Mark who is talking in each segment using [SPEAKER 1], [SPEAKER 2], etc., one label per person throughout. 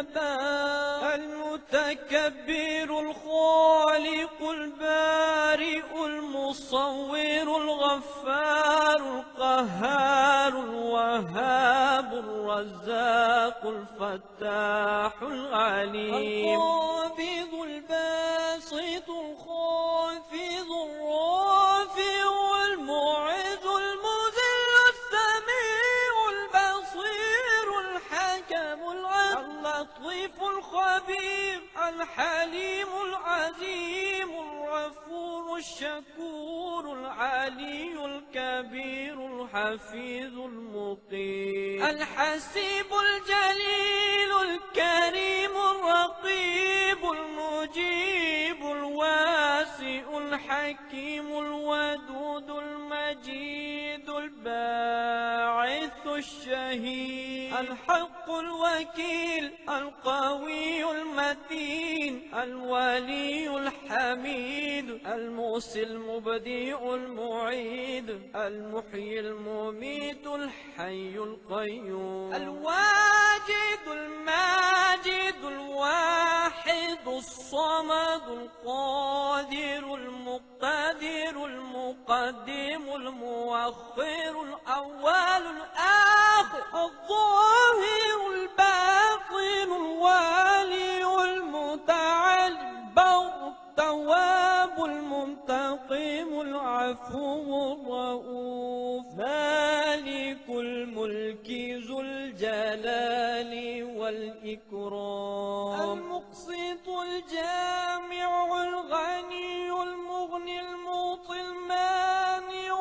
[SPEAKER 1] الجبار المتكبر الخالق البارئ المصور الغفار القهار الوهاب الرزاق الفتاح العليم القابض الباسط الخافض الرافع المعز المذل السميع البصير الحكم اللطيف الخبير الحليم العظيم الغفور الشكور العلي الكبير الحفيظ المقيم الحسيب الجليل الكريم الرقيب المجيب الواسع الحكيم الودود المجيد الباعث الشهيد الحق الوكيل القوي المتين الولي الحميد الموصي المبديع المعيد المحيي المميت الحي القيوم الواجد الماجد الواحد الصمد القادر المقتدر المقدم المؤخر الأول الآخر الظاهر الباطن الوالي المتعال البر التواب المنتقم العفو الرؤوف مالك الملك ذو الجلال والإكرام المقسط الجامع الغني المغني المعطي المانع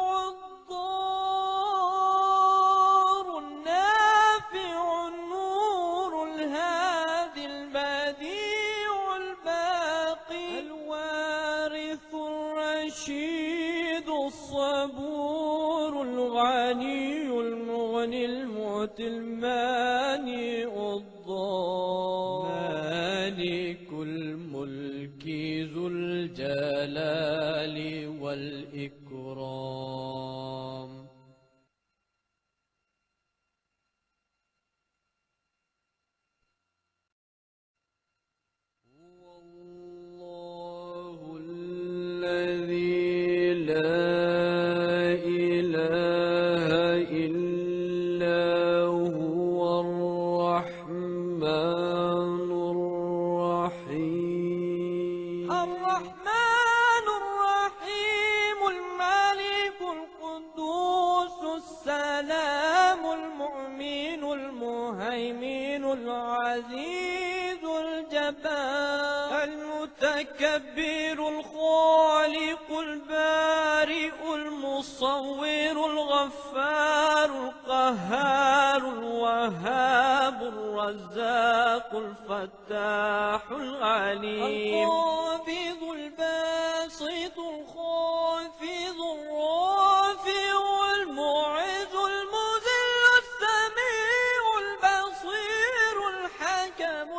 [SPEAKER 1] الضار النافع النور الهادي البديع الباقي الوارث الرشيد الصبور الغني المغني المعطي المانع الضار مالك الملك ذو الجلال والإكرام هو الله الذي لا إله إلا هو الرحمن الرحيم الرحمن الرحيم الملك القدوس السلام المؤمن المهيمن العزيز الجبار المتكبر الخالق البارئ المصور الغفار القهار الوهاب الرزاق الفتاح العليم القابض الباسط الخافض الرافع المعز المذل السميع البصير الحكم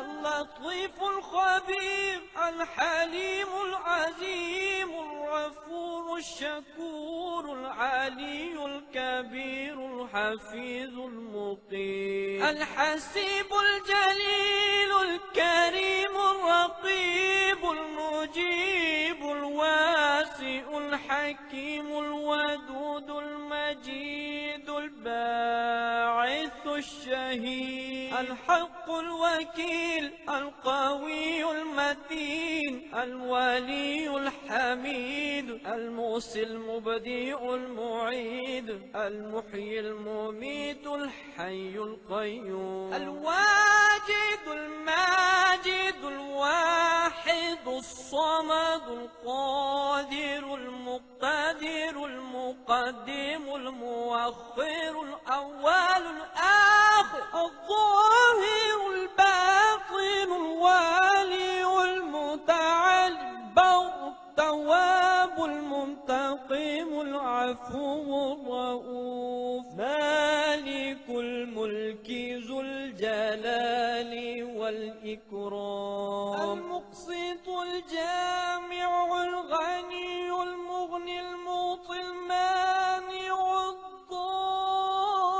[SPEAKER 1] اللطيف الخبير الحليم العظيم الغفور الشكور العلي الكبير الحفيظ المقيم الحسيب الجليل الكريم الرقيب المجيب الواسع الحكيم الودود المجيد الباعث الشهيد الحق الوكيل القوي المتين الولي الحميد الموصي المبديع المعيد المحيي المميت الحي القيوم الواجد الماجد الواحد الصمد القادر المقتدر المقدم المؤخر الأول الآخر الظاهر الباطن الوالي المتعال البر التواب المنتقم العفو الرؤوف مالك الملك ذو الجلال والإكرام المقسط الجامع الغني المغني المعطي المانع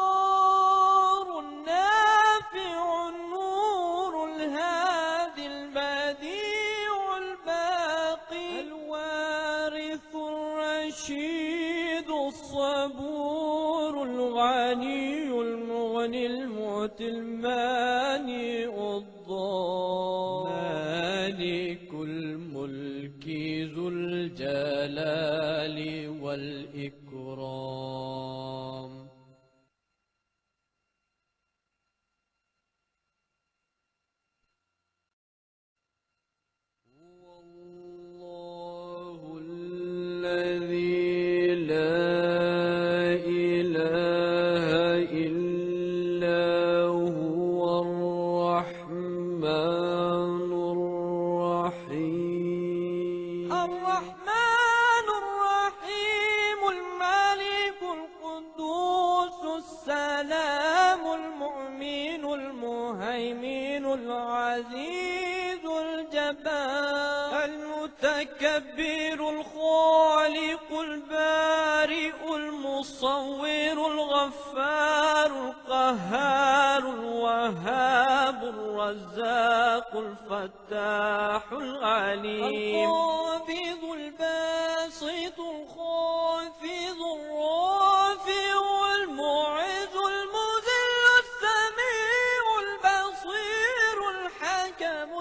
[SPEAKER 1] الضار النافع النور المهيمن العزيز الجبار المتكبر الخالق البارئ المصور الغفار القهار الوهاب الرزاق الفتاح العليم القابض الباسط الخافض الرافع المعز المذل السميع البصير الحكم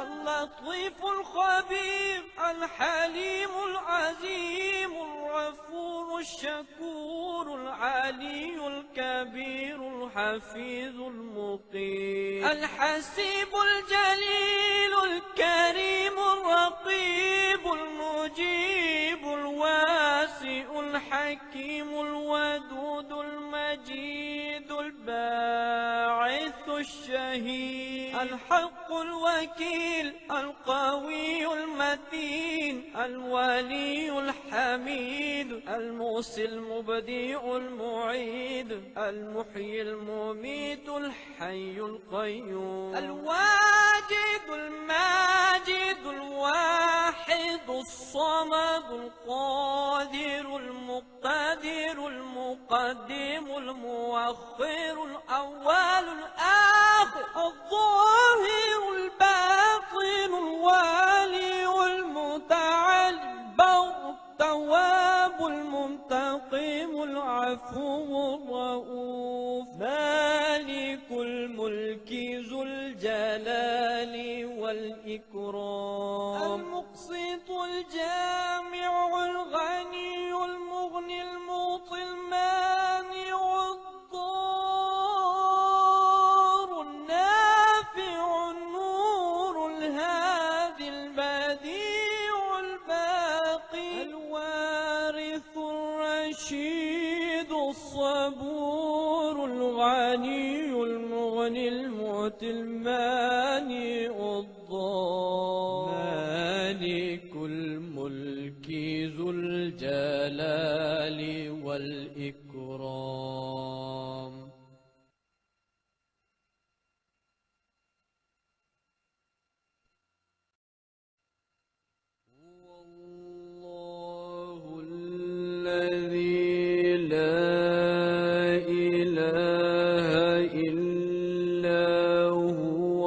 [SPEAKER 1] اللطيف الخبير الحليم العزيم الغفور الشكور العلي الكبير الحفيظ المقيم الحسيب الجليل الكريم الرقيب المجيب الواسع الحكيم الودود المجيد الباعث الشهيد الحق الوكيل القوي المتين الولي الحميد الموصي المبديع المعيد المحيي المميت الحي القيوم الواجد الماجد الواحد الصمد القادر المقتدر المقدم المؤخر الأول الآخر الظاهر الباطن الوالي المتعالي التواب المنتقم العفو الرؤوف مالك الملك ذو الجلال والإكرام المقسط الجامع الغني المغني المعطي المانع الضار النافع النور الهادي البديع الباقي الوارث الرشيد الصبور الغني المغني المعطي المانع الضار مالك الملك ذو الجلال والإكرام هو الله الذي لا إله إلا هو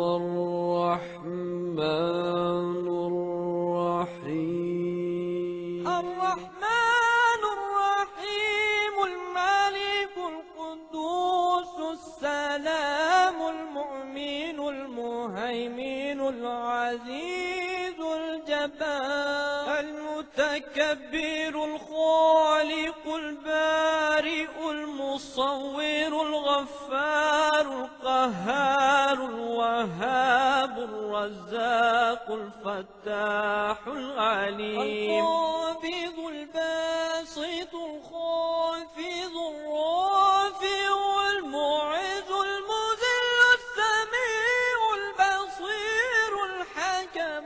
[SPEAKER 1] الرحمن الرحيم الرحمن الرحيم الملك القدوس السلام المؤمن المهيمن العزيز الجبار المتكبر الخالق البارئ المصور الغفار القهار الوهاب الرزاق الفتاح العليم القابض الباسط الخافض الرافع المعز المذل السميع البصير الحكم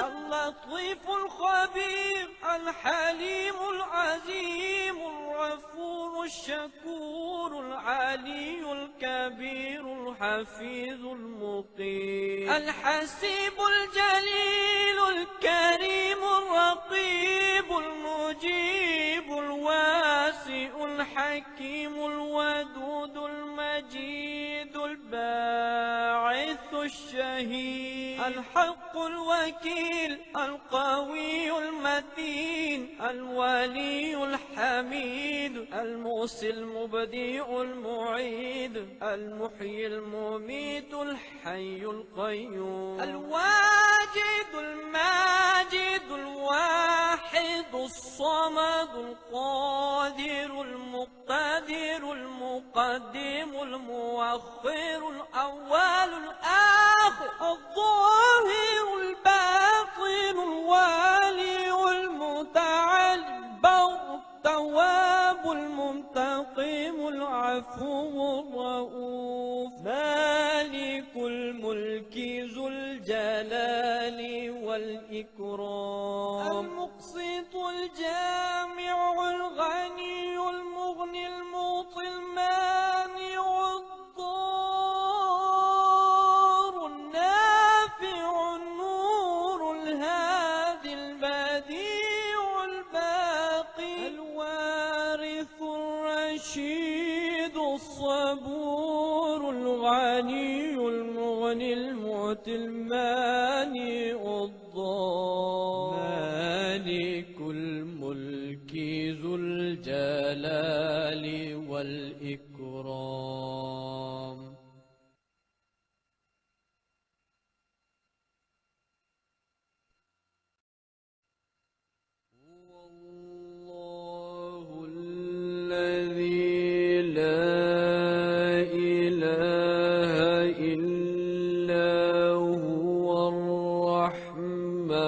[SPEAKER 1] اللطيف الخبير الحليم العزيم الغفور الشكور العلي الكبير الحفيظ المقيم الحسيب الجليل الكريم الرقيب المجيب الواسع الحكيم الودود المجيد الباعث الشهيد الحق الوكيل القوي المتين الولي الحميد الموصي المبديع المعيد المحيي المميت الحي القيوم الواجد الماجد الواحد الصمد القادر المقتدر المقدم المؤخر الأول الآخر الظاهر الباطن الوالي المتعالي التواب المنتقم العفو الرؤوف مالك الملك ذو الجلال والإكرام المقسط الجامع الغني المغني المعطي المانع الضار المعطي المانع الضار،
[SPEAKER 2] مالك الملك ذو الجلال والإكرام. هو الله الذي لا إله إلا هو الرحمن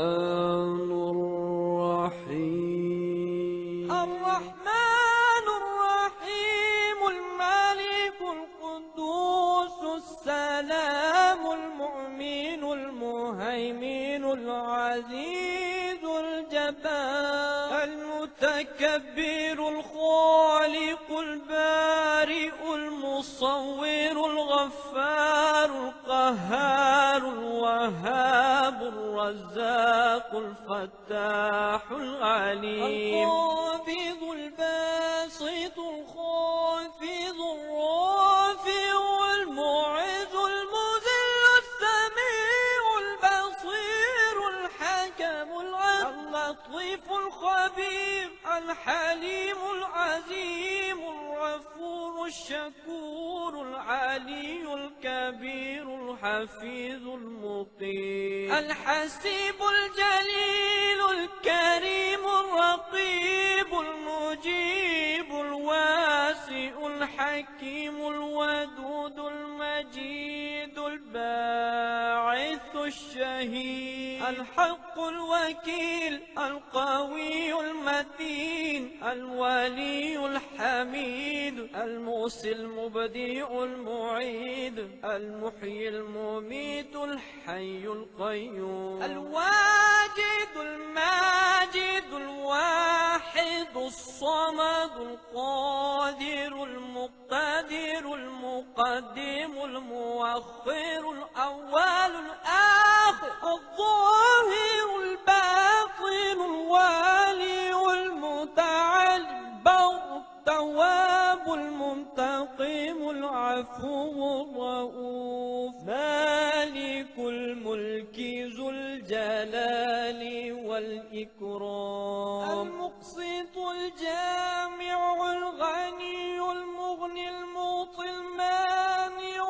[SPEAKER 2] الرحيم.
[SPEAKER 1] الرحمن الرحيم الملك القدوس السلام المؤمن المهيمن العزيز الجبار المتكبر الخالق البارئ المصور الغفار القهار الوهاب الرزاق الفتاح العليم القابض الباسط الخافض الرافع المعز المذل السميع البصير الحكم اللطيف الخبير الحليم العزيم الغفور الشكور العلي الكبير الحفيظ المقيم الحسيب الجليل الكريم الرقيب المجيب الواسع الحكيم الودود المجيد الباعث الشهيد الحق الوكيل القوي المتين الولي الحميد الموصي المبديع المعيد المحيي المميت الحي القيوم الواجد الماجد الواحد الصمد القادر المقتدر المقدم المؤخر الأول الآخر الظاهر الباطن الوالي المتعالي البر التواب المنتقم العفو الرؤوف مالك الملك ذو الجلال والإكرام المقسط الجامع الغني المغني المعطي المانع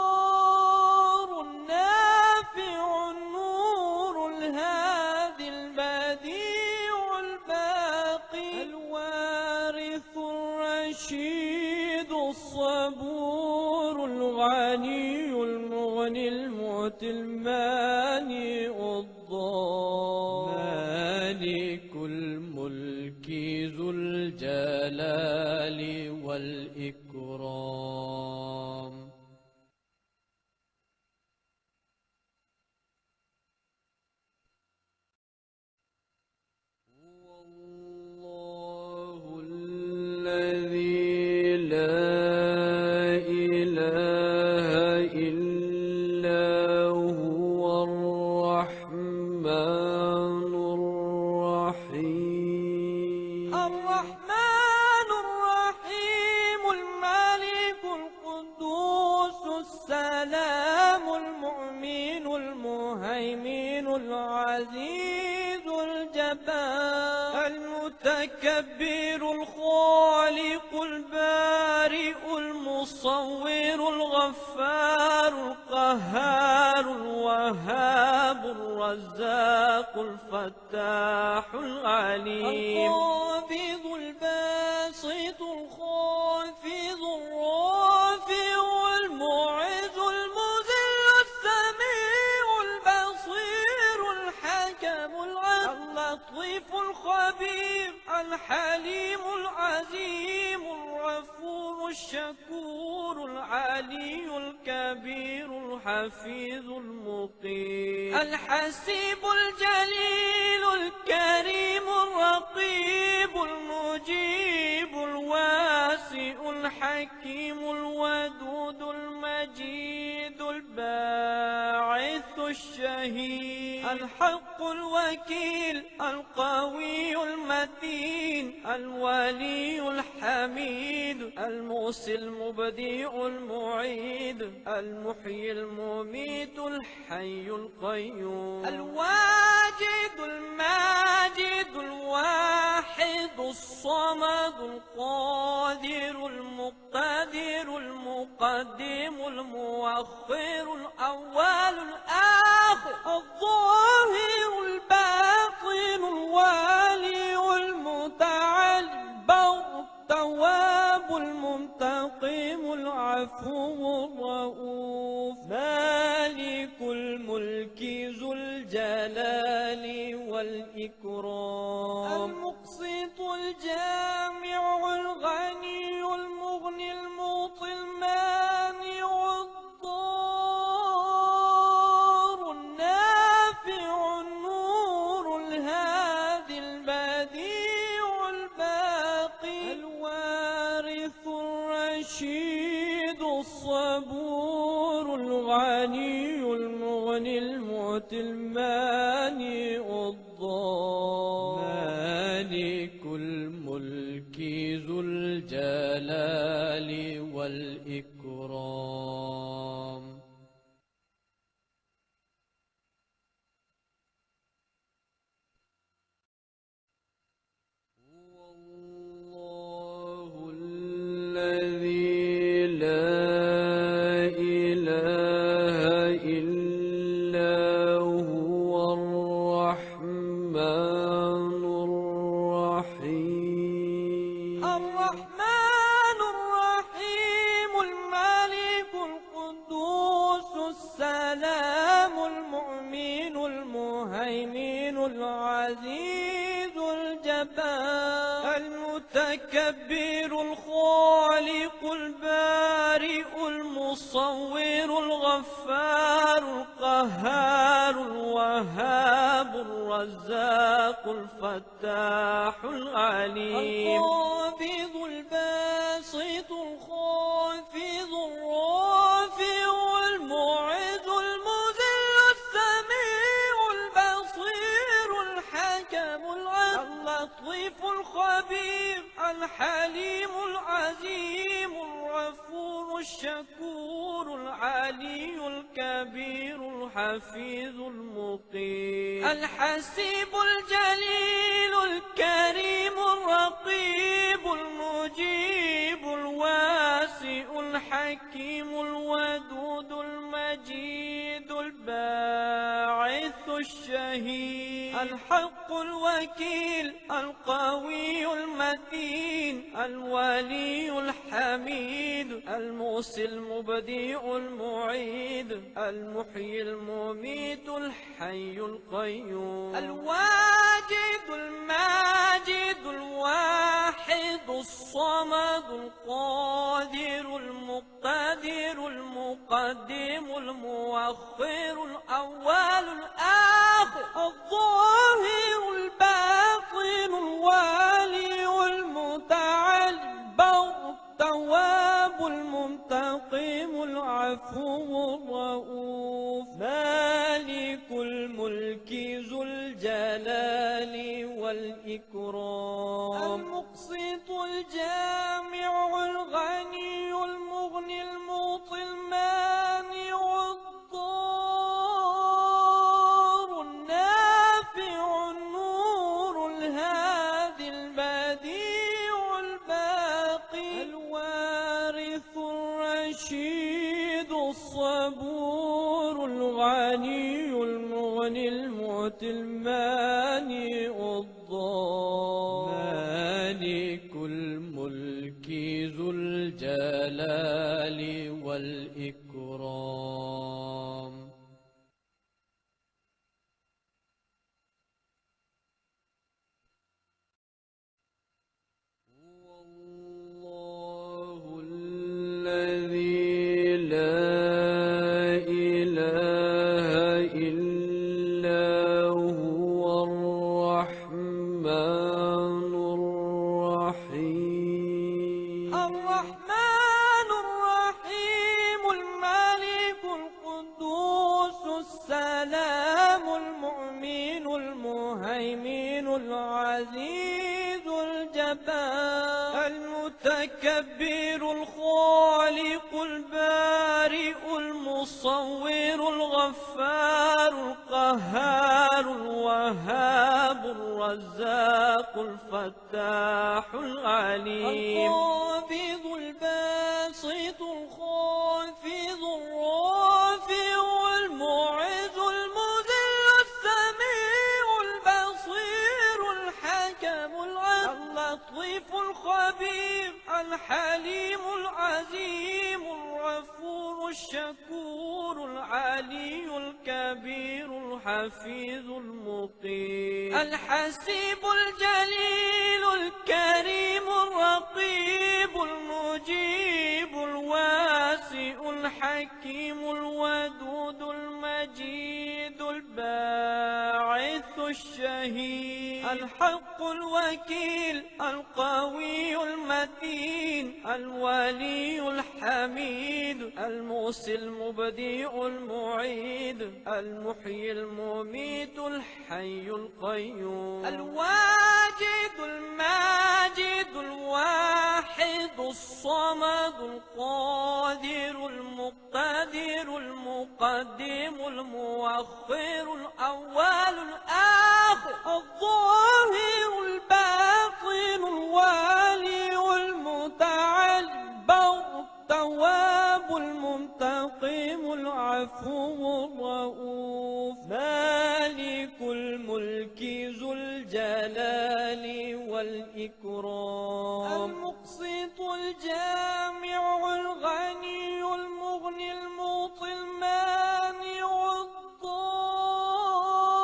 [SPEAKER 1] الضار النافع النور الهادي البديع الباقي الوارث الرشيد الصبور الغني المغني المعطي المانع الضار
[SPEAKER 2] مالك الملك ذو الجلال والإكرام. هو الله الذي لا إله إلا هو الرحمن الرحيم.
[SPEAKER 1] الرحمن الرحيم الملك القدوس السلام المؤمن المهيمن العزيز الجبار المتكبر الخالق البارئ المصور الغفار القهار الوهاب الرزاق الفتاح العليم القابض الباسط الخافض الرافع المعز المذل السميع البصير الحكم اللطيف الخبير الحليم العزيم الغفور الشكور العلي الكبير الحفيظ المقيم الحسيب الجليل الكريم الرقيب المجيب الواسع الحكيم الودود المجيد الباعث الشهيد الحق الوكيل القوي المتين الولي الحميد الموصي المبدئ المعيد المحيي المميت الحي القيوم الواجد الماجد الواحد الصمد القادر المقتدر المقدم المؤخر الأول الآخر الظاهر الباطن الوالي المتعال البر التواب المنتقم العفو الرؤوف مالك الملك ذو الجلال والإكرام المقسط الجامع الغني المغني المعطي المانع الضار النافع النور الهادي البديع الباقي الوارث الرشيد الصبور الغني المغني المعطي المانع الضار مالك الملك ذو الجلال والإكرام هو الله الذي لا إله إلا هو الرحمن الرحيم
[SPEAKER 2] الرحمن الرحيم الملك القدوس السلام المؤمن المهيمن العزيز الجبار المتكبر الخالق البارئ المصور الغفار القهار الوهاب الرزاق الفتاح العليم القابض الباسط الخافض الرافع المعز المذل السميع البصير الحكم اللطيف الخبير الحليم العزيم الغفور الشكور العلي الكبير الحفيظ المقيم الحسيب الجليل الكريم الرقيب المجيب الواسع الحكيم الودود المجيد الباعث الشهيد الحق الوكيل القوي المتين الولي الحميد الموصي المبدئ المعيد المحيي المميت الحي القيوم الواجد الماجد الواحد الصمد القادر المقتدر المقدم المؤخر الأول الآخر الظاهر الباطن الوالي المتعال البر التواب المنتقم العفو الرؤوف مالك الملك ذو الجلال والإكرام المقسط الجامع الغني المغني المعطي المانع الضار النافع النور الهادي البديع الباقي الوارث الرشيد الصبور الغني المغني المعطي المانع الضار مالك الملك ذو الجلال والإكرام هو الله الذي لا إله المتكبر الخالق البارئ المصور الغفار القهار الوهاب الرزاق الفتاح العليم القابض الباسط الخافض الرافع المعز المذل السميع البصير الحكم اللطيف الخبير الحليم العزيم الغفور الشكور العلي الكبير الحفيظ المقيم الحسيب الجليل الكريم الرقيب المجيب الواسع الحكيم الودود المجيد الباعث الشهيد الحق الوكيل القوي المتين الولي الحميد الموصي المبديع المعيد المحيي المميت الحي القيوم الواجد الماجد الواحد الصمد القادر المقتدر المقدم المؤخر الأول الآخر الظاهر الباطن الوالي المتعال التواب المنتقم العفو الرؤوف مالك الملك ذو الجلال والإكرام المقسط الجامع الغني المغني المعطي المانع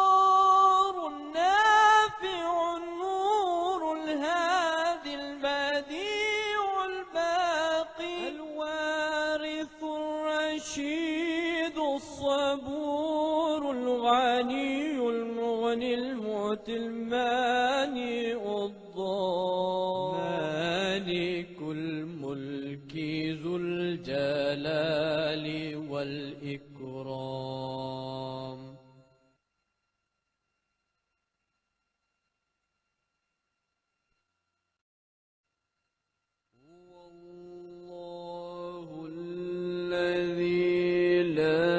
[SPEAKER 2] الضار النافع النور الهادي البديع الباقي الوارث الرشيد الصبور الغني المغني المعطي المانع الضار مالك الملك ذو الجلال والإكرام
[SPEAKER 1] هو الله الذي لا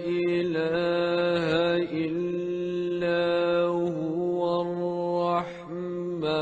[SPEAKER 1] إله إلا هو الرحمن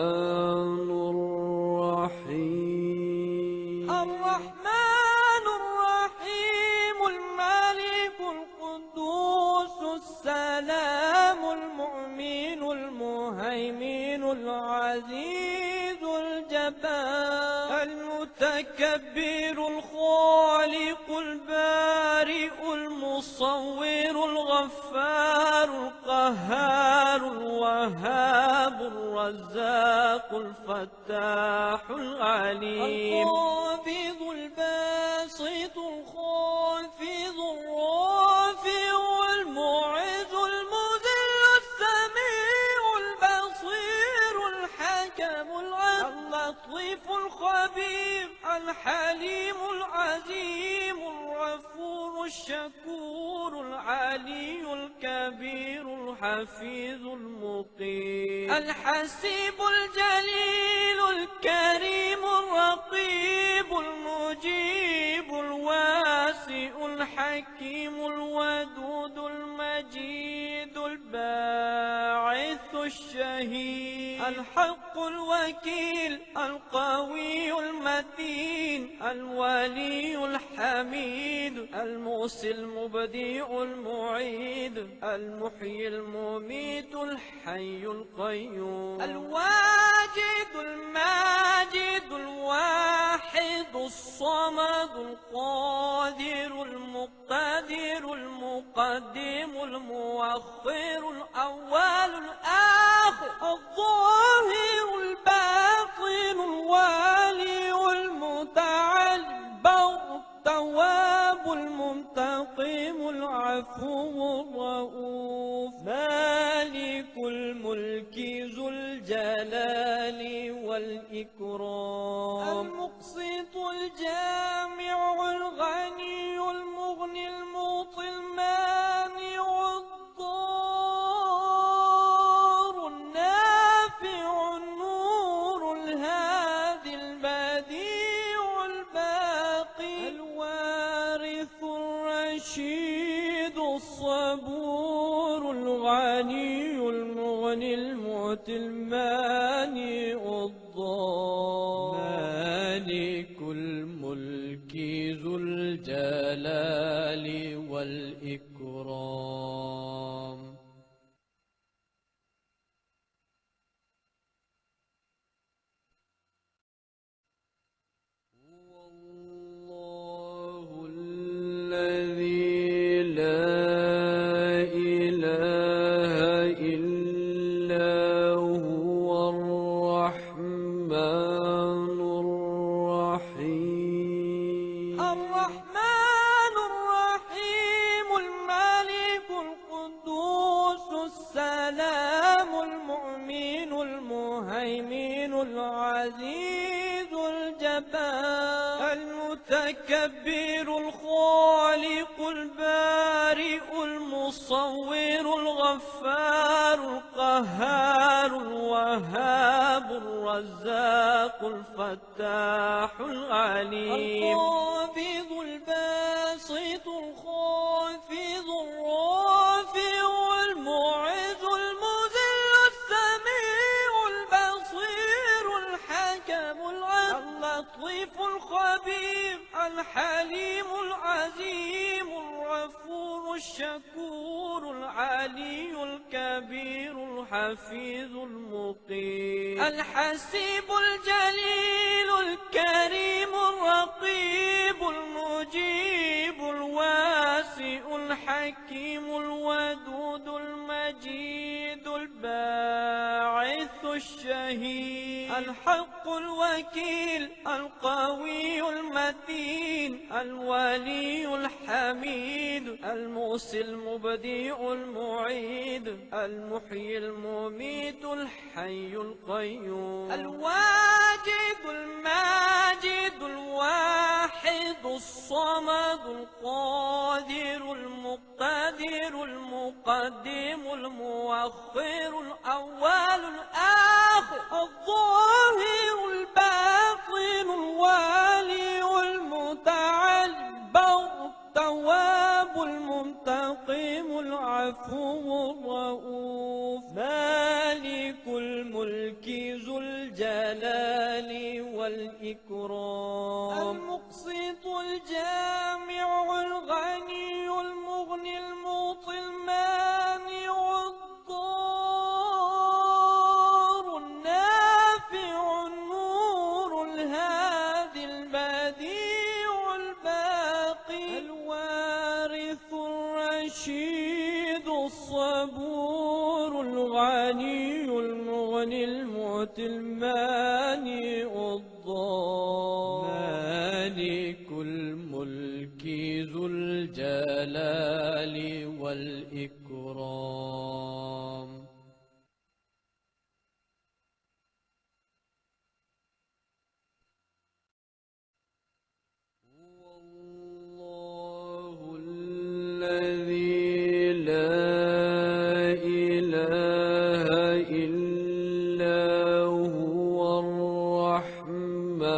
[SPEAKER 1] الرحيم
[SPEAKER 2] الرحمن الرحيم الملك القدوس السلام المؤمن المهيمن العزيز الجبار المتكبر الخالق البارئ المصور الغفار القهار الوهاب الرزاق الفتاح العليم القابض الباسط الخافض الرافع المعز المذل السميع البصير الحكم اللطيف الخبير الحليم العزيم الغفور الشكور العلي الكبير الحفيظ المقيم الحسيب الجليل الكريم الرقيب المجيب الواسع الحكيم الودود المجيد الباعث الشهيد الحق الوكيل القوي المتين الولي الحميد الموصي المبديع المعيد المحيي المميت الحي القيوم الواجد الماجد الواحد الصمد القادر المقتدر المقدم المؤخر الأول الآخر الظاهر الباطن الوالي المتعال التواب المنتقم العفو الرؤوف مالك الملك ذو الجلال والإكرام المقسط الجامع الغني المغني المعطي المانع الضار النافع النور الهادي البديع الرشيد الصبور الغني المغني المعطي المانع الضار مالك الملك ذو الجلال والإكرام.
[SPEAKER 1] الذي لا إله إلا هو الرحمن الرحيم.
[SPEAKER 2] الرحمن الرحيم الملك القدوس السلام المؤمن المهيمن العزيز الجبار المتكبر الخالق البارئ المصور الغفار القهار الوهاب الرزاق الفتاح العليم القابض الباسط الخافض الرافع المعز المذل السميع البصير الحكم اللطيف الخبير الحليم العظيم الغفور الشكور العلي الكبير الحفيظ المقيم الحسيب الجليل الكريم الرقيب المجيب الواسع الحكيم الودود المجيد الباعث الشهيد الحق الوكيل القوي المتين الولي الحميد الموصي المبديع المعيد المحيي المميت الحي القيوم الواجد الماجد الواحد الصمد القادر المقتدر المقدم المؤخر الأول الآخر الظاهر الباطن الوالي المتعالي التواب المنتقم العفو الرؤوف مالك الملك ذو الجلال والإكرام المقسط الجامع الغني المغني المعطي المانع الضار النافع النور الهادي البديع الباقي الوارث الرشيد الصبور الغني المغني المعطي المانع الضار مالك الملك ذو الجلال والإكرام. هو الله الذي لا إله إلا هو الرحمن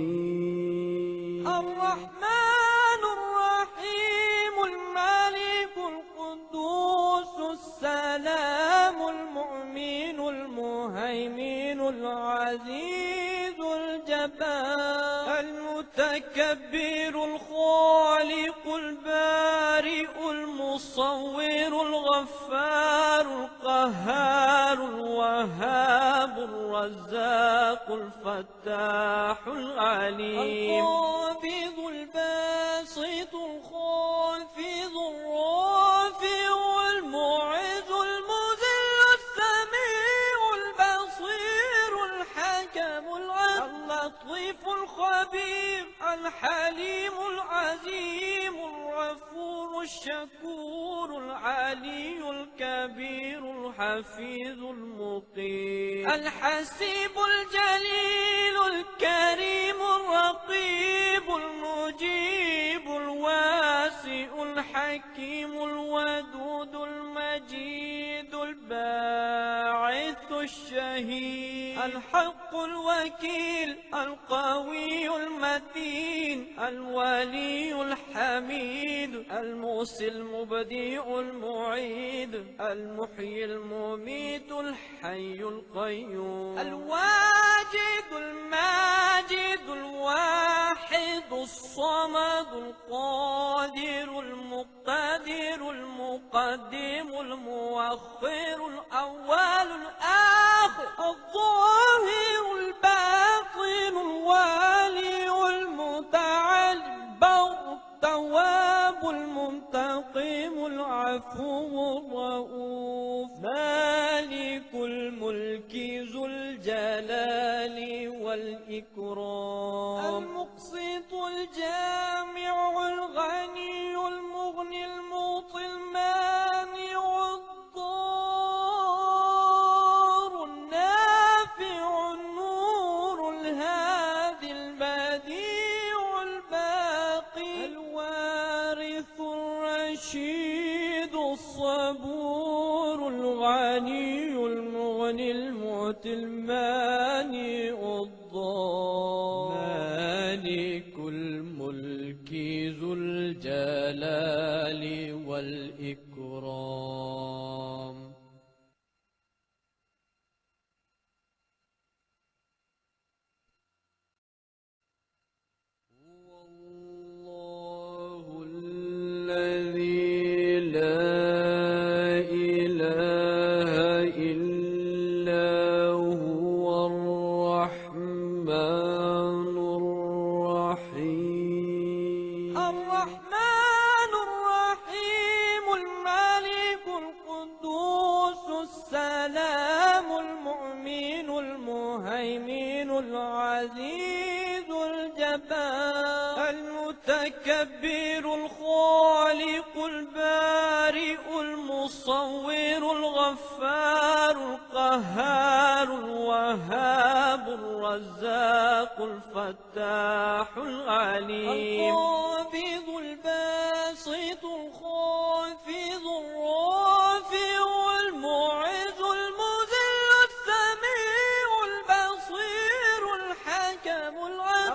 [SPEAKER 2] الرحيم. الرحمن الرحيم الملك القدوس السلام المؤمن المهيمن العزيز الجبار المتكبر الخالق البارئ المصور الغفار القهار الوهاب الرزاق الفتاح العليم القابض الباسط الخافض الرافع المعز المذل السميع البصير الحكم اللطيف الخبير الحليم العظيم الغفور الشكور العلي الكبير الحفيظ المقيم الحسيب الجليل الكريم الرقيب المجيب الواسع الحكيم الودود المجيد الباعث الشهيد الحق الحق الوكيل القوي المتين الولي الحميد الموصي المبدئ المعيد المحيي المميت الحي القيوم الواجد الماجد الواحد الصمد القادر المقتدر المقدم المؤخر الأول الآخر الظاهر الباطن الوالي المتعال البر التواب المنتقم العفو الرؤوف مالك الملك ذو الجلال والإكرام المقسط الجامع الغني المغني المعطي المانع الضار النافع النور الهادي البديع الباقي الوارث الرشيد الصبور الغني المغني المعطي المانع الضار مالك الملك ذو الجلال والإكرام
[SPEAKER 1] هو الله الذي لا إله إلا هو الرحمن الرحيم
[SPEAKER 2] الرحمن الرحيم الملك القدوس السلام المؤمن المهيمن العزيز الجبار المتكبر الخالق البارئ المصور الغفار القهار الوهاب الرزاق الفتاح العليم القابض الباسط الخافض الرافع المعز المذل السميع البصير الحكم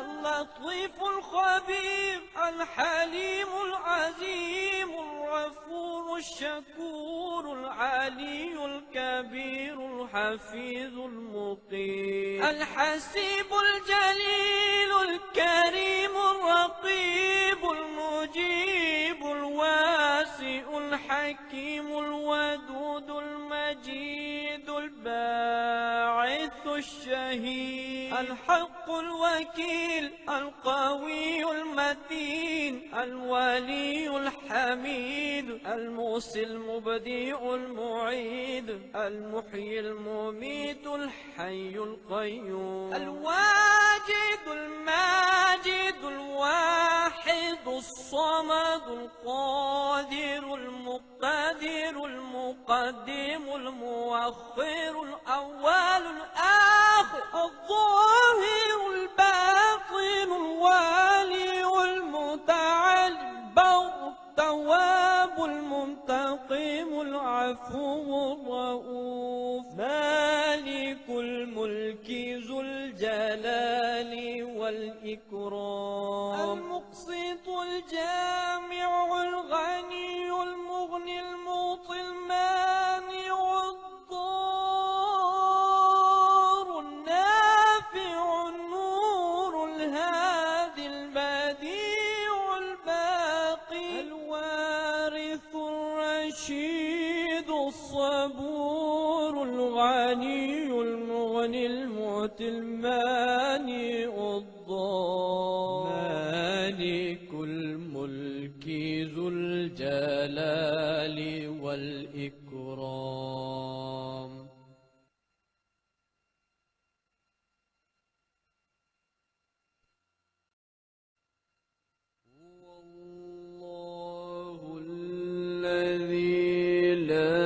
[SPEAKER 2] اللطيف الخبير الحليم العظيم الغفور الشكور العلي الكبير الحفيظ المقيم الحسيب الجليل الكريم الرقيب المجيب الواسع الحكيم الودود المجيد الباعث الشهيد الحق الوكيل القوي المتين الولي الحميد الموصي المبدئ المعيد المحيي المميت الحي القيوم الواجد الماجد الواحد الصمد القادر المقتدر المقدم المؤخر الأول الآخر الظاهر الباطن الوالي المتعال البر التواب المنتقم العفو الرؤوف مالك الملك ذو الجلال والإكرام المقسط الجامع الغني المغني المعطي المانع الضار النافع النور الهادي البديع الباقي الوارث الرشيد الصبور الغني المغني المعطي المانع الضار مالك الملك ذو الجلال والإكرام هو الله الذي لا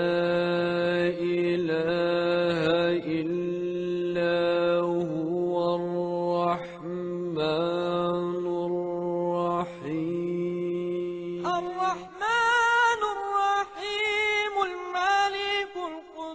[SPEAKER 2] إله إلا هو الرحمن الرحيم الرحمن الرحيم الملك القدوس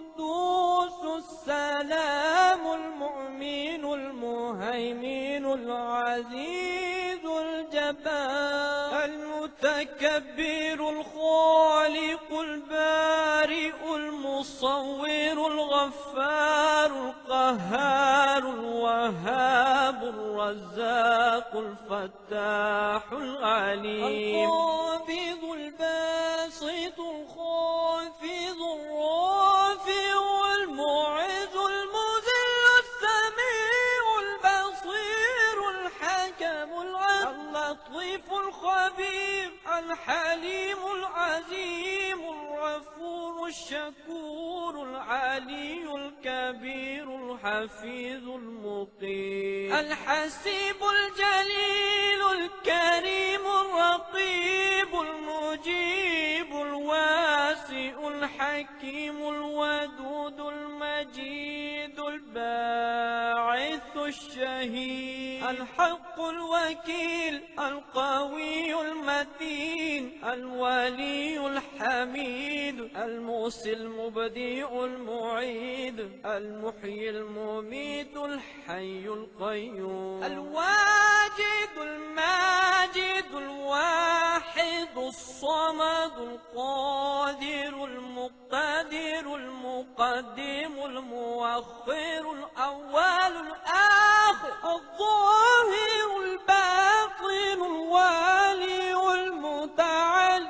[SPEAKER 2] المهيمن العزيز الجبار المتكبر الخالق البارئ المصور الغفار القهار الوهاب الرزاق الفتاح العليم القابض الباسط الخافض الرافع المعز المذل السميع البصير الحكم اللطيف الخبير الحليم العزيم الغفور الشكور العلي الكبير الحفيظ المقيم الحسيب الجليل الكريم الرقيب المجيب الواسع الحكيم الودود المجيد الباعث الشهيد الحق الوكيل القوي المتين الولي الحميد الموصي المبديع المعيد المحيي المميت الحي القيوم الواجد الماجد الواحد الصمد القادر المقتدر المقدم المؤخر الأول الآخر الظاهر الباطن الوالي المتعال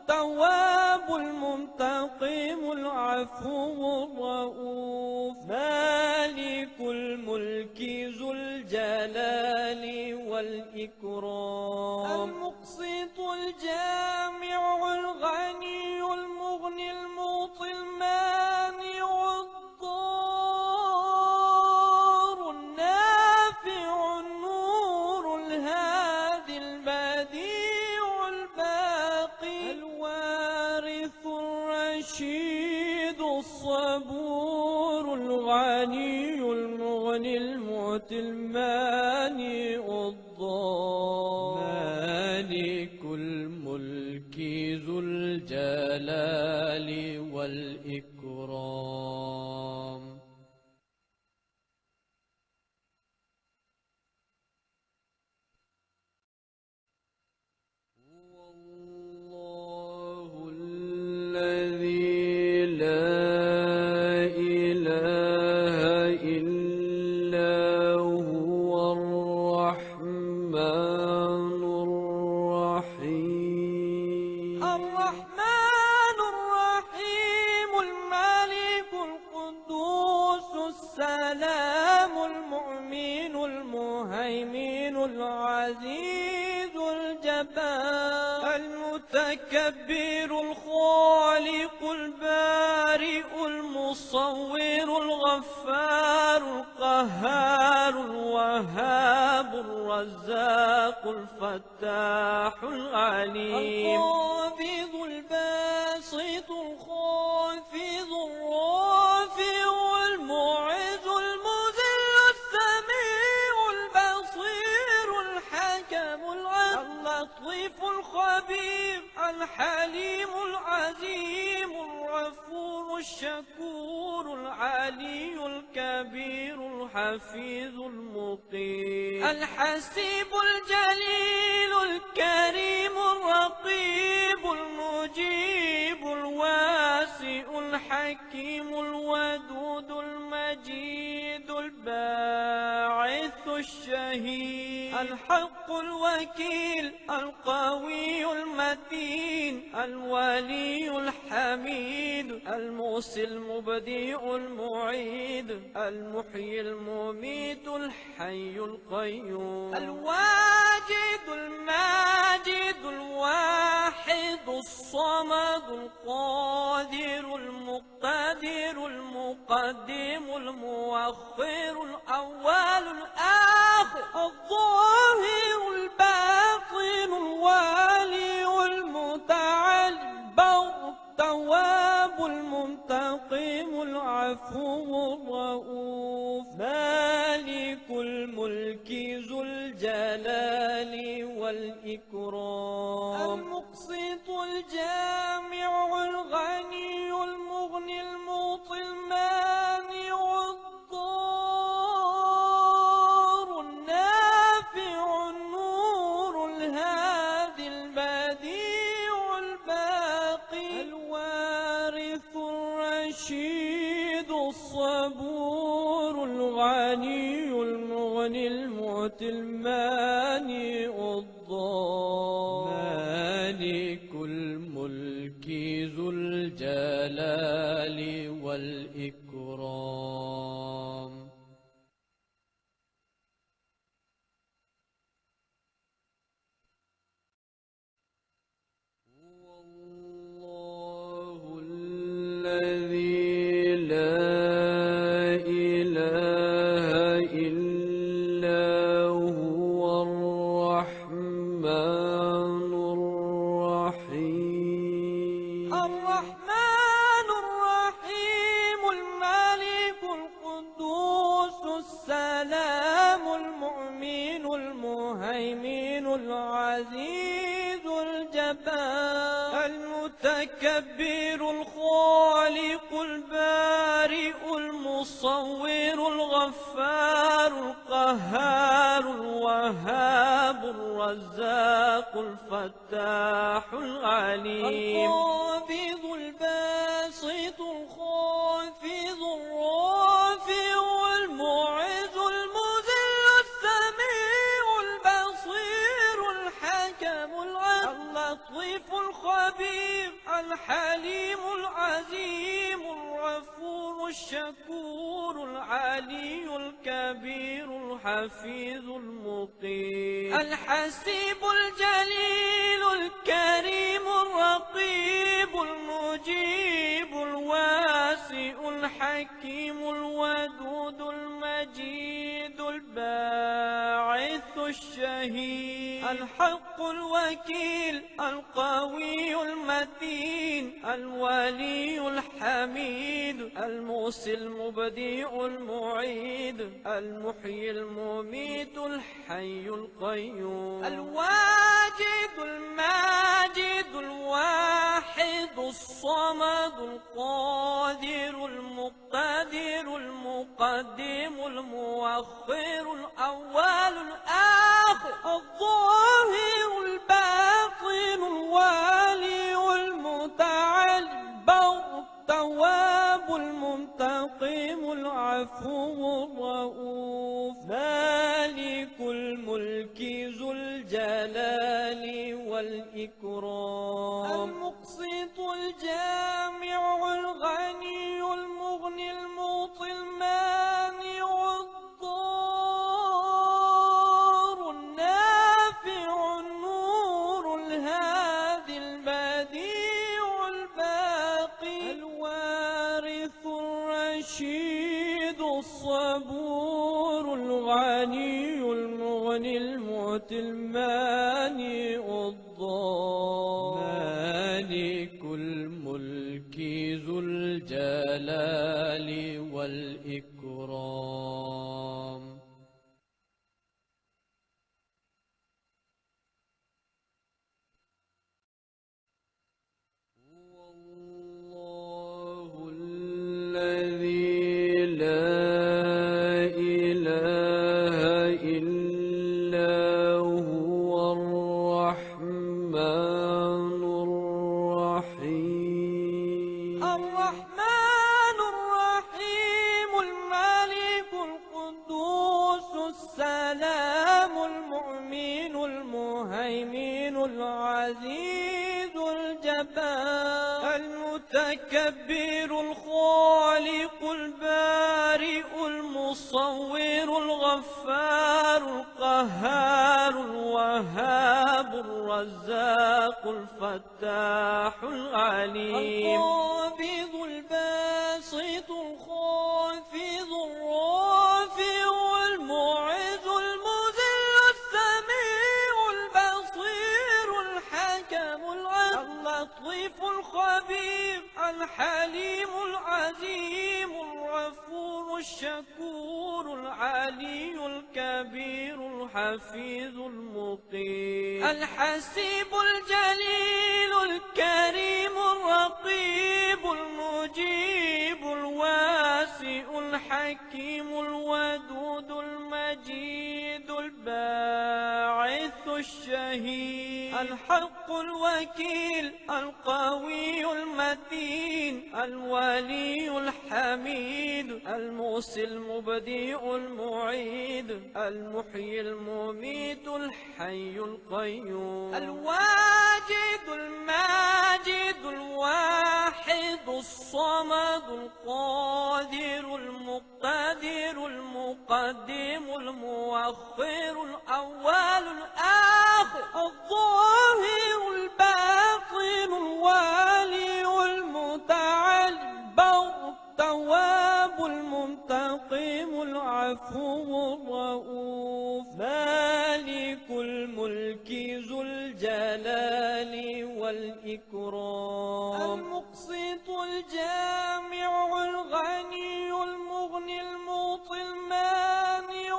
[SPEAKER 2] التواب المنتقم العفو الرؤوف مالك الملك ذو الجلال والإكرام المقسط الجامع الغني المغني المعطي المانع الضار النافع النور الهادي البديع الباقي الوارث الرشيد الصبور الغني المغني المعطي المانع الضار مالك الملك ذو الجلال والإكرام
[SPEAKER 1] هو الله الذي لا إله إلا هو الرحمن الرحيم
[SPEAKER 2] الرحمن الرحيم الملك القدوس السلام المؤمن المهيمن العزيز الجبار المتكبر الخالق البارئ المصور الغفار القهار الوهاب الرزاق الفتاح العليم القابض الباسط الخافض الرافع المعز المذل السميع البصير الحكم اللطيف الخبير الحليم العزيم الغفور الشكور العلي الكبير الحفيظ المقيم الحسيب الجليل الكريم الرقيب المجيب الواسع الحكيم الودود المجيد الباعث الشهيد الحق الوكيل القوي المتين الولي الحميد الموصي المبديع المعيد المحيي المميت الحي القيوم الواجد الماجد الواحد الصمد القادر المقتدر المقدم المؤخر الأول الآخر الظاهر الباطن الوالي المتعال التواب المنتقم العفو الرؤوف مالك الملك ذو الجلال والإكرام المقسط الجامع الغني المغني المعطي المانع الضار المعطي المانع الضار،
[SPEAKER 1] مالك الملك ذو الجلال والإكرام. هو الله الذي لا إله إلا هو الرحمن الرحيم.
[SPEAKER 2] الرحمن الرحيم الملك القدوس السلام المؤمن المهيمن العزيز الجبار المتكبر الخالق البارئ المصور الغفار القهار الوهاب الرزاق الفتاح العليم القابض الباسط الخافض الرافع المعز المذل السميع البصير الحكم اللطيف الخبير الحليم العزيم الغفور الشكور العلي الكبير الحفيظ المقيم الحسيب الجليل الكريم الرقيب المجيب الواسع الحكيم الودود المجيد الباعث الشهيد الحق الوكيل القوي المتين الولي الحميد الموصي المبديع المعيد المحيي المميت الحي القيوم الواجد الماجد الواحد الصمد القادر المقتدر المقدم المؤخر الأول الآخر الظاهر الباطن الوالي المتعال البر التواب المنتقم العفو الرؤوف مالك الملك ذو الجلال والإكرام المقسط الجامع الغني المغني المعطي المانع الضار النافع النور الهادي البديع الباقي الوارث الرشيد الصبور الغني المغني المعطي المانع الضار مالك الملك ذو الجلال والإكرام. هو الله الذي لا إله إلا هو الرحمن الرحيم. الرحمن الرحيم الملك القدوس السلام المؤمن المهيمن العزيز الجبار المتكبر الخالق البارئ المصور الغفار القهار الوهاب الرزاق الفتاح العليم القابض الباسط الخافض الرافع المعز المذل السميع البصير الحكم اللطيف الخبير الحليم العزيم الغفور الشكور العلي الكبير الحفيظ المقيم الحسيب الجليل الكريم الرقيب المجيب الواسع الحكيم الودود المجيد الباعث الشهيد الحق الوكيل القوي المتين الولي الحميد الموصي المبدئ المعيد المحيي المميت الحي القيوم الواجد الماجد الواحد الصمد القادر المقتدر المقدم المؤخر الأول الآخر الظاهر الباطن الوالي المتعال البر التواب المنتقم العفو الرؤوف مالك الملك ذو الجلال والإكرام المقسط الجامع الغني المغني المعطي المانع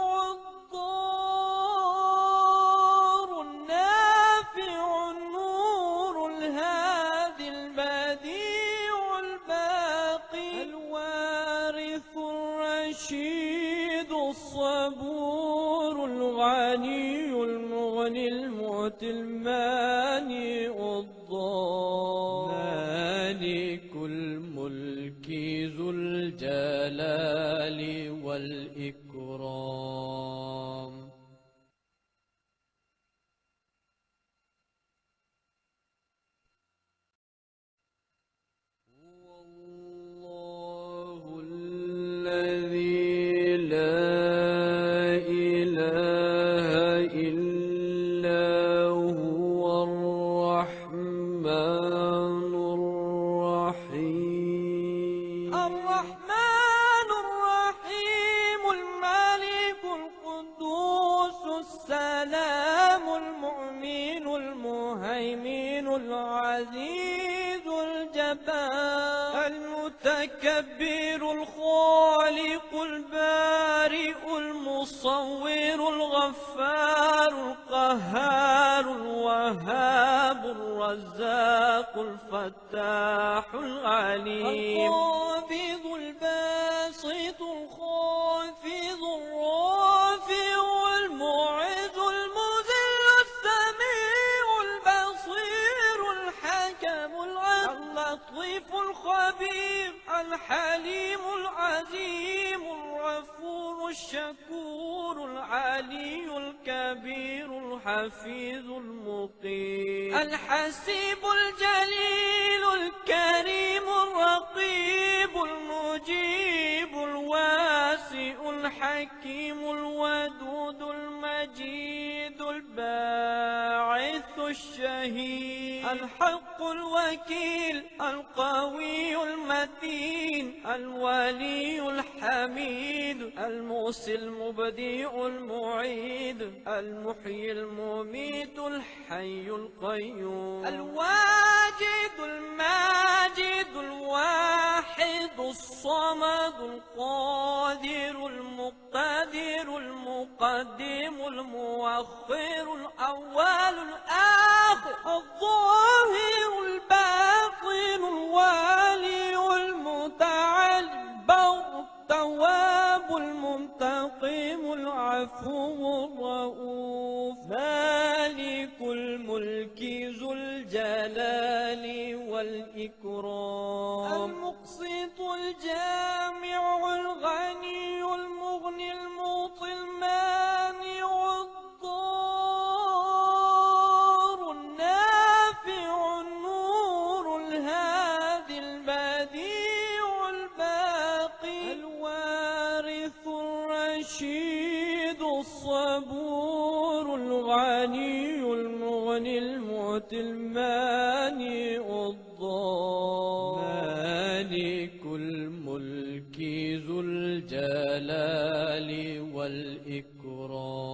[SPEAKER 2] الضار النافع النور الهادي البديع الباقي الوارث الرشيد الصبور الغني المغني المعطي المانع الضار مالك الملك ذو الجلال والإكرام
[SPEAKER 1] هو الله الذي لا إله إلا هو الرحمن الرحيم
[SPEAKER 2] الرحمن الرحيم الملك القدوس السلام المؤمن المهيمن العزيز الجبار المتكبر الخالق البارئ المصور الغفار القهار الوهاب الرزاق الفتاح العليم القابض الباسط الخافض الرافع المعز المذل السميع البصير الحكم اللطيف الخبير الحليم العظيم الغفور الشكور العلي الكبير الحفيظ المقيم الحسيب الجليل الكريم الرقيب المجيب الواسع الحكيم الودود المجيد الباعث الشهيد الحق الوكيل القوي المتين الولي الحميد الموصي المبدئ المعيد المحيي المميت الحي القيوم الواجد الماجد الواحد الصمد القادر المقتدر المقدم المؤخر الأول الآخر الظاهر الباطن الوالي المتعال البر التواب المنتقم العفو الرؤوف مالك الملك ذو الجلال والإكرام المقسط الجامع الغني المغني المعطي المانع الضار النافع النور الهادي البديع الباقي الوارث الرشيد الصبور الغني المغني المعطي المانع الضار مالك الملك ذو الجلال والإكرام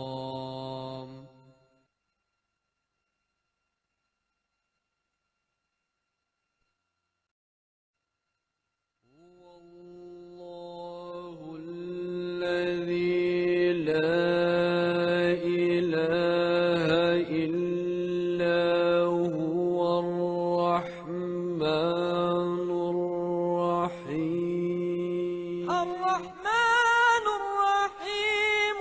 [SPEAKER 2] هو الله الذي لا إله إلا هو الرحمن الرحيم الرحمن الرحيم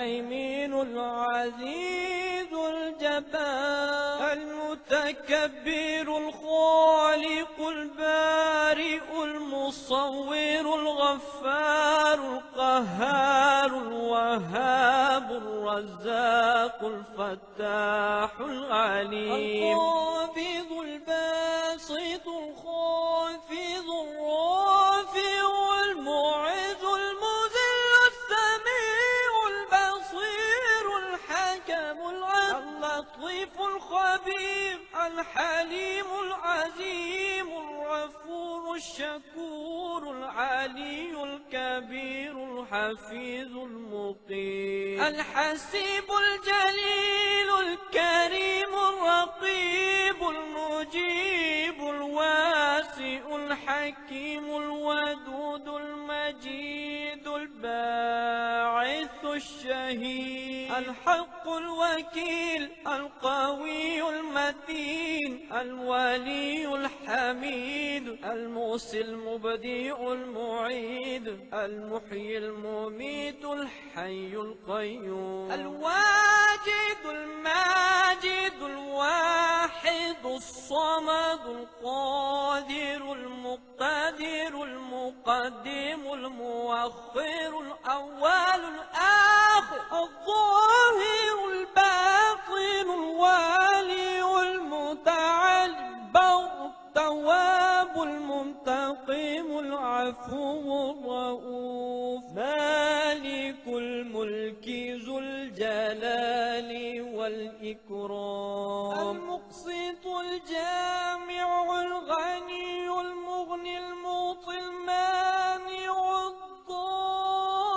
[SPEAKER 2] المهيمن العزيز الجبار المتكبر الخالق البارئ المصور الغفار القهار الوهاب الرزاق الفتاح العليم القابض الباسط الخافض الرافع المعز المذل السميع البصير الحكم اللطيف الخبير الحليم العزيم الغفور الشكور العلي الكبير الحفيظ المقيم الحسيب الجليل الكريم الرقيب المجيب الواسع الحكيم الودود المجيد الباعث الشهيد الحق الوكيل القوي المتين الولي الحميد الموصي المبدئ المعيد المحيي المميت الحي القيوم الواجد الماجد الواحد الصمد القادر المقتدر المقدم المؤخر الأول الآخر الظاهر الباطن الوالي المتعالي التواب المنتقم العفو الرؤوف مالك الملك ذو الجلال والإكرام المقسط الجامع الغني المغني المعطي المانع الضار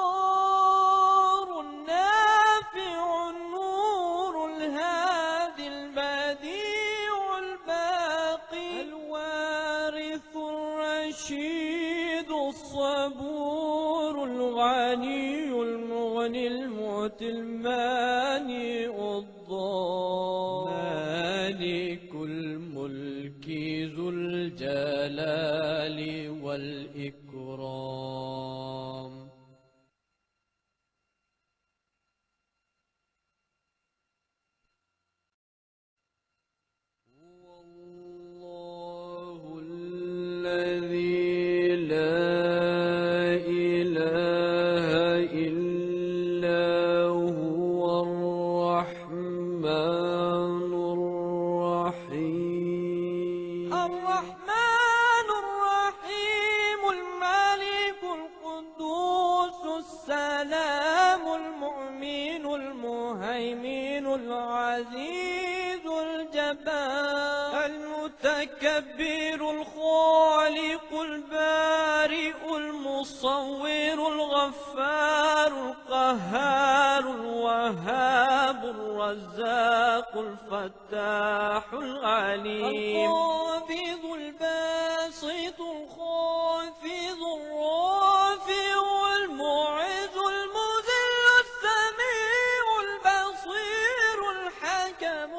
[SPEAKER 2] النافع النور الهادي البديع الباقي الوارث الرشيد الصبور الغني المغني المعطي المانع الضار مالك الملك ذو الجلال والإكرام
[SPEAKER 1] هو الله الذي لا إله إلا هو الرحمن الرحيم
[SPEAKER 2] الرحمن الرحيم الملك القدوس السلام المؤمن المهيمن العزيز الجبار المتكبر الخالق البارئ المصور الغفار القهار الوهاب الرزاق الفتاح العليم القابض الباسط الخافض الرافع المعز المذل السميع البصير الحكم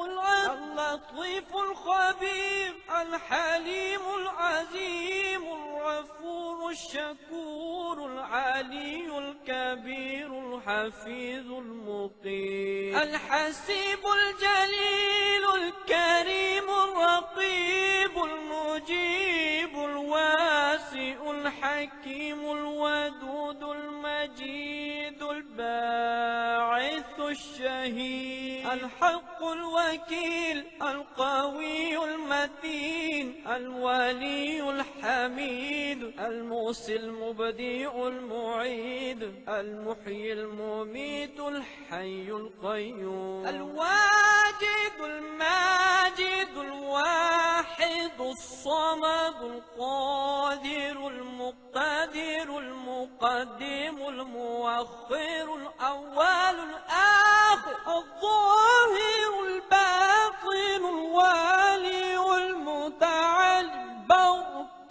[SPEAKER 2] اللطيف الخبير الحليم العزيم الغفور الشكور العلي الكبير الحفيظ المقيم الحسيب الجليل الكريم الرقيب المجيب الواسع الحكيم الودود المجيد الباعث الشهيد الحق الوكيل القوي المتين الولي الحميد الموصي المبدئ المعيد المحيي المميت الحي القيوم الواجد الماجد الواحد الصمد القادر المقتدر المقدم المؤخر الأول الآخر الظاهر الباطن الوالي المتعالي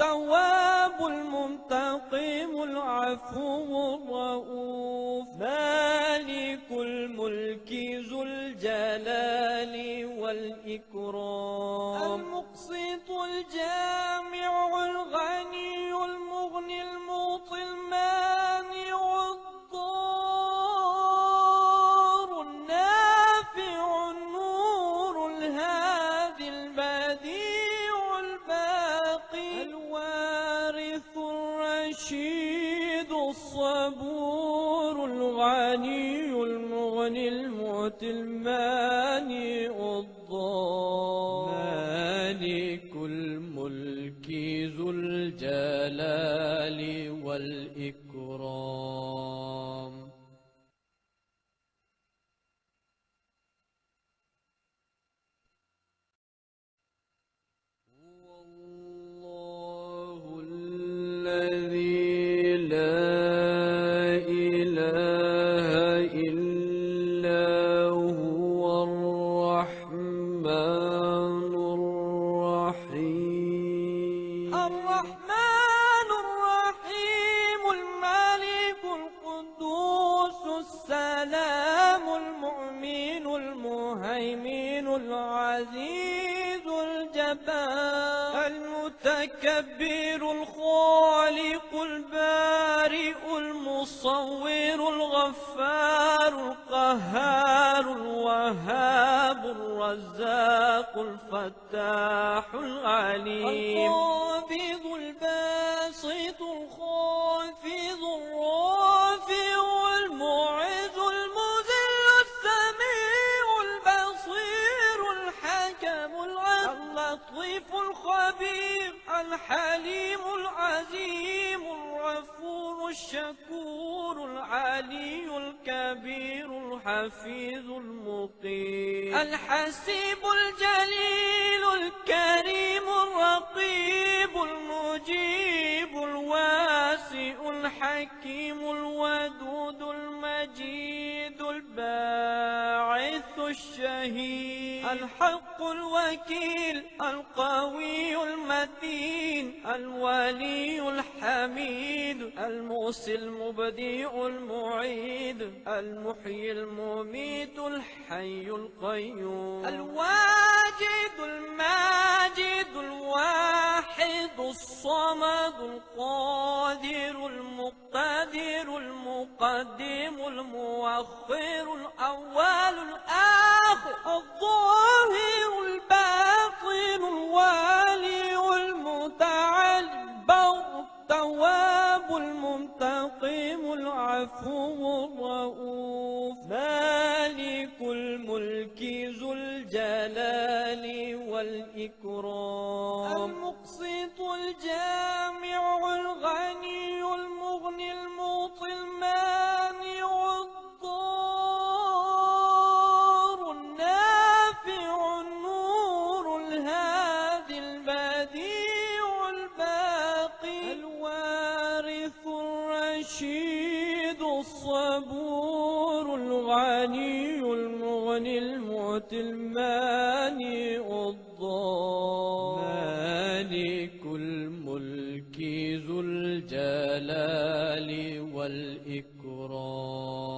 [SPEAKER 2] التواب المنتقم العفو الرؤوف مالك الملك ذو الجلال والإكرام المقسط الجامع الغني المغني المعطي المانع الضار الغني المغني المعطي المانع الضار
[SPEAKER 1] مالك الملك ذو الجلال والإكرام. هو الله الذي لا إله إلا هو الرحمن الرحيم.
[SPEAKER 2] الرحمن الرحيم الملك القدوس السلام المؤمن المهيمن العزيز الجبار المتكبر الخالق البارئ المصور الغفار القهار الوهاب الرزاق الفتاح العليم القابض الباسط الخافض الرافع المعز المذل السميع البصير الحكم اللطيف الخبير الحليم العزيم الغفور الشكور العلي الكبير الحفيظ المقيم الحسيب الجليل الكريم الرقيب المجيب الواسع الحكيم الودود المجيد الباعث الشهيد الحق الوكيل القوي المتين الولي الحميد الموصي المبدئ المعيد المحيي المميت الحي القيوم الواجد الماجد الواحد الصمد القادر المقتدر المقدم المؤخر الأول الآخر الظاهر الباطن الوالي المتعالي التواب المنتقم العفو الرؤوف مالك الملك ذو الجلال والإكرام المقسط الجامع الغني المغني المعطي المانع الضار النافع النور الهادي البديع الباقي الوارث الرشيد الصبور الغني المغني المعطي المانع الضار مالك الملك ذو الجلال والإكرام.